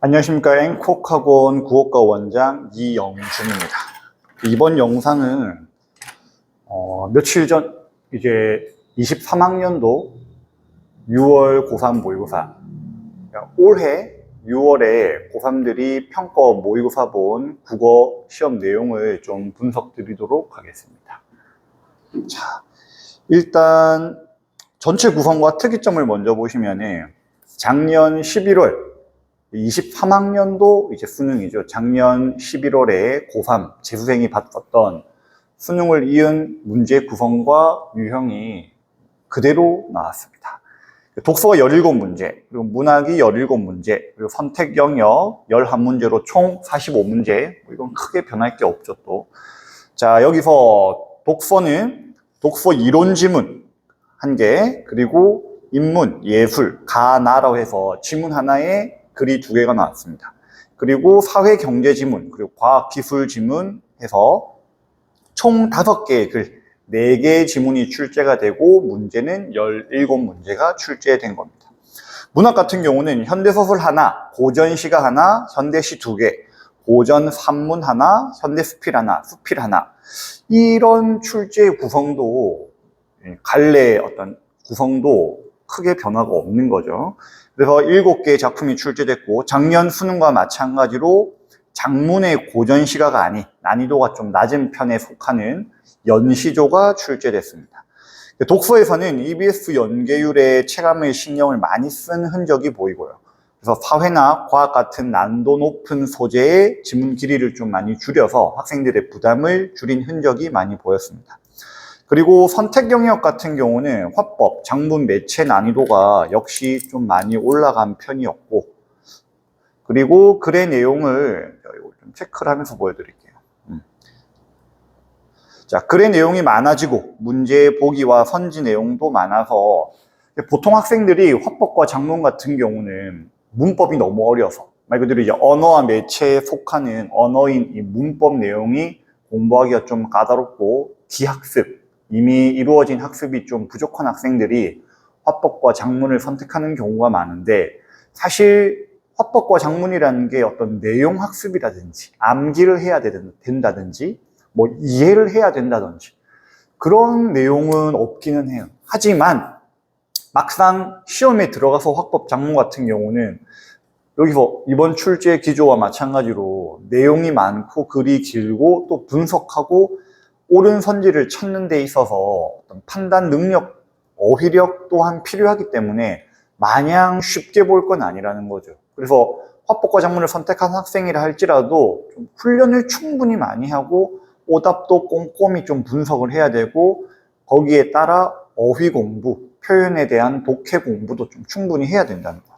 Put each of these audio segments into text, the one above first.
안녕하십니까. 앵콕학원 구호과 원장 이영준입니다. 이번 영상은 며칠 전 이제 23학년도 6월 고3 모의고사, 올해 6월에 고3들이 평가 모의고사 본 국어 시험 내용을 좀 분석 드리도록 하겠습니다. 자, 일단 전체 구성과 특이점을 먼저 보시면은 작년 11월 23학년도 이제 수능이죠. 작년 11월에 고3 재수생이 봤었던 수능을 이은 문제 구성과 유형이 그대로 나왔습니다. 독서가 17문제, 그리고 문학이 17문제, 그리고 선택 영역 11문제로 총 45문제. 이건 크게 변할 게 없죠, 또. 자, 여기서 독서는 독서 이론 지문 1개, 그리고 인문, 예술, 가나라고 해서 지문 하나에 글이 2개가 나왔습니다. 그리고 사회 경제 지문, 그리고 과학 기술 지문 해서 총 5개의 글, 4개의 지문이 출제가 되고 문제는 17문제가 출제된 겁니다. 문학 같은 경우는 현대소설 하나, 고전시가 하나, 현대시 2개, 고전 산문 하나, 현대수필 하나, 수필 하나. 이런 출제 구성도, 갈래 어떤 구성도 크게 변화가 없는 거죠. 그래서 7개의 작품이 출제됐고, 작년 수능과 마찬가지로 장문의 고전시가가 아닌 난이도가 좀 낮은 편에 속하는 연시조가 출제됐습니다. 독서에서는 EBS 연계율의 체감의 신경을 많이 쓴 흔적이 보이고요. 그래서 사회나 과학 같은 난도 높은 소재의 지문 길이를 좀 많이 줄여서 학생들의 부담을 줄인 흔적이 많이 보였습니다. 그리고 선택 영역 같은 경우는 화법, 장문 매체 난이도가 역시 좀 많이 올라간 편이었고, 그리고 글의 내용을 좀 체크를 하면서 보여드릴게요. 자, 글의 내용이 많아지고 문제 보기와 선지 내용도 많아서 보통 학생들이 화법과 장문 같은 경우는 문법이 너무 어려서, 말 그대로 이제 언어와 매체에 속하는 언어인 이 문법 내용이 공부하기가 좀 까다롭고 기학습, 이미 이루어진 학습이 좀 부족한 학생들이 화법과 장문을 선택하는 경우가 많은데, 사실 화법과 장문이라는 게 어떤 내용 학습이라든지 암기를 해야 된다든지 뭐 이해를 해야 된다든지 그런 내용은 없기는 해요. 하지만 막상 시험에 들어가서 화법 장문 같은 경우는 여기서 이번 출제 기조와 마찬가지로 내용이 많고 글이 길고 또 분석하고 옳은 선지를 찾는 데 있어서 어떤 판단 능력, 어휘력 또한 필요하기 때문에 마냥 쉽게 볼 건 아니라는 거죠. 그래서 화법과 장문을 선택한 학생이라 할지라도 좀 훈련을 충분히 많이 하고 오답도 꼼꼼히 좀 분석을 해야 되고, 거기에 따라 어휘 공부, 표현에 대한 독해 공부도 좀 충분히 해야 된다는 거죠.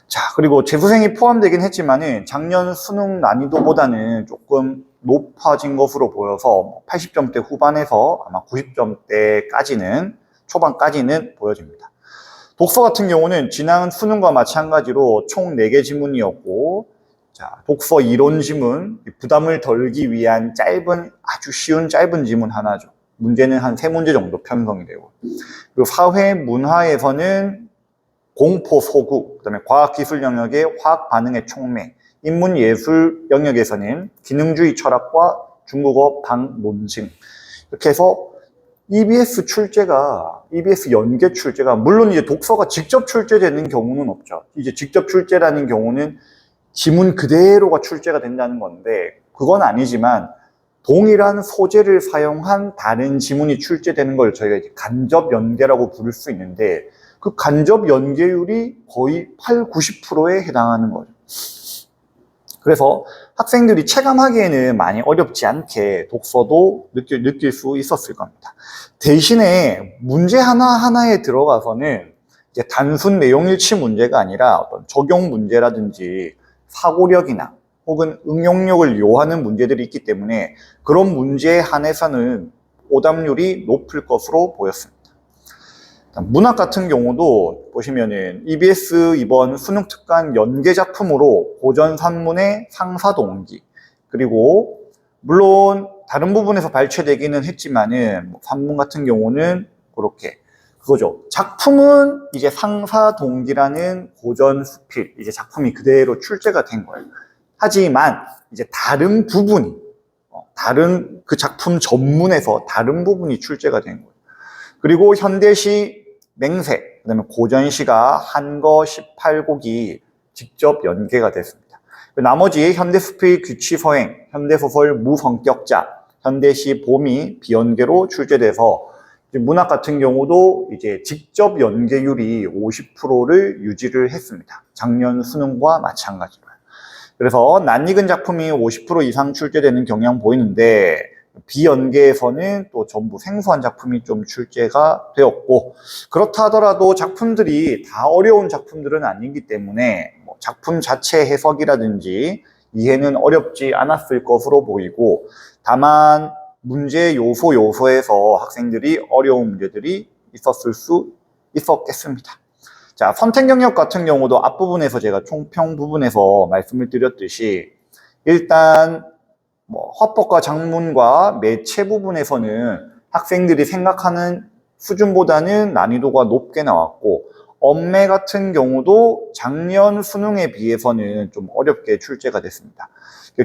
자, 그리고 재수생이 포함되긴 했지만은 작년 수능 난이도보다는 조금 높아진 것으로 보여서 80점대 후반에서 아마 90점대까지는, 초반까지는 보여집니다. 독서 같은 경우는 지난 수능과 마찬가지로 총 4개 지문이었고, 자, 독서 이론 지문, 부담을 덜기 위한 짧은, 아주 쉬운 짧은 지문 하나죠. 문제는 한 3문제 정도 편성이 되고, 그리고 사회 문화에서는 공포 소구, 그다음에 과학기술 영역의 화학 반응의 촉매, 인문예술 영역에서는 기능주의 철학과 중국어 방논증, 이렇게 해서 EBS 연계 출제가, 물론 이제 독서가 직접 출제되는 경우는 없죠. 이제 직접 출제라는 경우는 지문 그대로가 출제가 된다는 건데, 그건 아니지만 동일한 소재를 사용한 다른 지문이 출제되는 걸 저희가 이제 간접 연계라고 부를 수 있는데, 그 간접 연계율이 거의 8, 90%에 해당하는 거죠. 그래서 학생들이 체감하기에는 많이 어렵지 않게 독서도 느낄 수 있었을 겁니다. 대신에 문제 하나하나에 들어가서는 이제 단순 내용 일치 문제가 아니라 어떤 적용 문제라든지 사고력이나 혹은 응용력을 요하는 문제들이 있기 때문에 그런 문제에 한해서는 오답률이 높을 것으로 보였습니다. 문학 같은 경우도 보시면은 EBS 이번 수능 특강 연계 작품으로 고전 산문의 상사동기, 그리고 물론 다른 부분에서 발췌되기는 했지만은 산문 같은 경우는 그렇게 그거죠. 작품은 이제 상사 동기라는 고전 수필, 이제 작품이 그대로 출제가 된 거예요. 하지만 이제 다른 부분이, 다른 그 작품 전문에서 다른 부분이 출제가 된 거예요. 그리고 현대시 맹세, 그다음에 고전시가 한거 18곡이 직접 연계가 됐습니다. 나머지 현대수필 규치서행, 현대소설 무성격자, 현대시 봄이 비연계로 출제돼서 문학 같은 경우도 이제 직접 연계율이 50%를 유지를 했습니다. 작년 수능과 마찬가지로. 그래서 낯익은 작품이 50% 이상 출제되는 경향 보이는데 비연계에서는 또 전부 생소한 작품이 좀 출제가 되었고, 그렇다 하더라도 작품들이 다 어려운 작품들은 아니기 때문에 작품 자체 해석이라든지 이해는 어렵지 않았을 것으로 보이고, 다만 문제 요소에서 학생들이 어려운 문제들이 있었을 수 있었겠습니다. 자, 선택 영역 같은 경우도 앞부분에서 제가 총평 부분에서 말씀을 드렸듯이 일단 화법과 작문과 매체 부분에서는 학생들이 생각하는 수준보다는 난이도가 높게 나왔고, 언매 같은 경우도 작년 수능에 비해서는 좀 어렵게 출제가 됐습니다.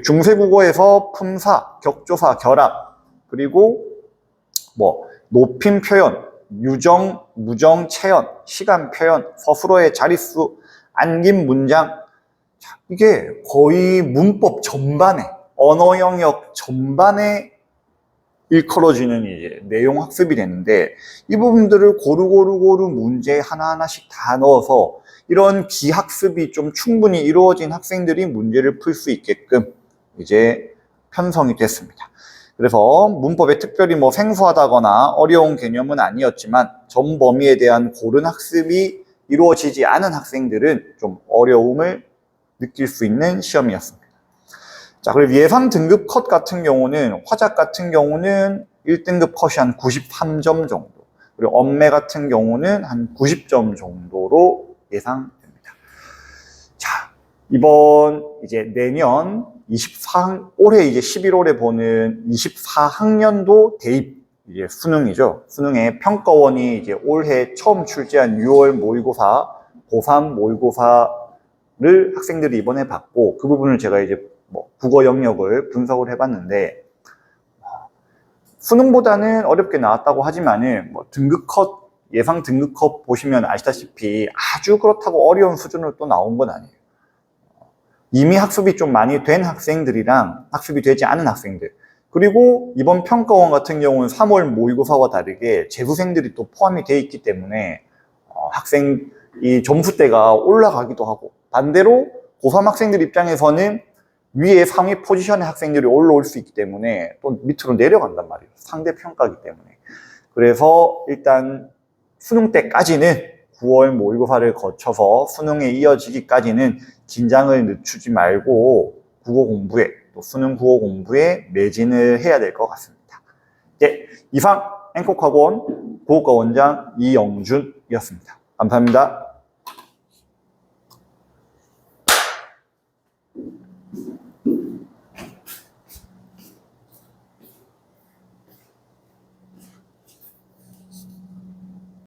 중세국어에서 품사, 격조사, 결합, 그리고 높임 표현, 유정, 무정, 체연, 시간 표현, 서술어의 자릿수, 안긴 문장, 이게 거의 문법 전반에, 언어 영역 전반에 일컬어지는 이제 내용 학습이 되는데, 이 부분들을 고루 문제 하나하나씩 다 넣어서 이런 기학습이 좀 충분히 이루어진 학생들이 문제를 풀 수 있게끔 이제 편성이 됐습니다. 그래서 문법에 특별히 생소하다거나 어려운 개념은 아니었지만 전 범위에 대한 고른 학습이 이루어지지 않은 학생들은 좀 어려움을 느낄 수 있는 시험이었습니다. 자, 그리고 예상 등급 컷 같은 경우는 화작 같은 경우는 1등급 컷이 한 93점 정도, 그리고 언매 같은 경우는 한 90점 정도로 예상됩니다. 자, 이번 이제 내년 올해 이제 11월에 보는 24학년도 대입 이제 수능이죠. 수능의 평가원이 이제 올해 처음 출제한 6월 모의고사, 고3 모의고사를 학생들이 이번에 받고, 그 부분을 제가 이제 국어 영역을 분석을 해봤는데, 수능보다는 어렵게 나왔다고 하지만은 등급컷, 예상 등급컷 보시면 아시다시피 아주 그렇다고 어려운 수준으로 또 나온 건 아니에요. 이미 학습이 좀 많이 된 학생들이랑 학습이 되지 않은 학생들, 그리고 이번 평가원 같은 경우는 3월 모의고사와 다르게 재수생들이 또 포함이 돼 있기 때문에 학생 이 점수대가 올라가기도 하고, 반대로 고3 학생들 입장에서는 위에 상위 포지션의 학생들이 올라올 수 있기 때문에 또 밑으로 내려간단 말이에요. 상대 평가이기 때문에. 그래서 일단 수능 때까지는 9월 모의고사를 거쳐서 수능에 이어지기까지는 긴장을 늦추지 말고 국어 공부에, 또 수능 국어 공부에 매진을 해야 될 것 같습니다. 네, 이상 앵콕학원 국어과 원장 이영준이었습니다. 감사합니다.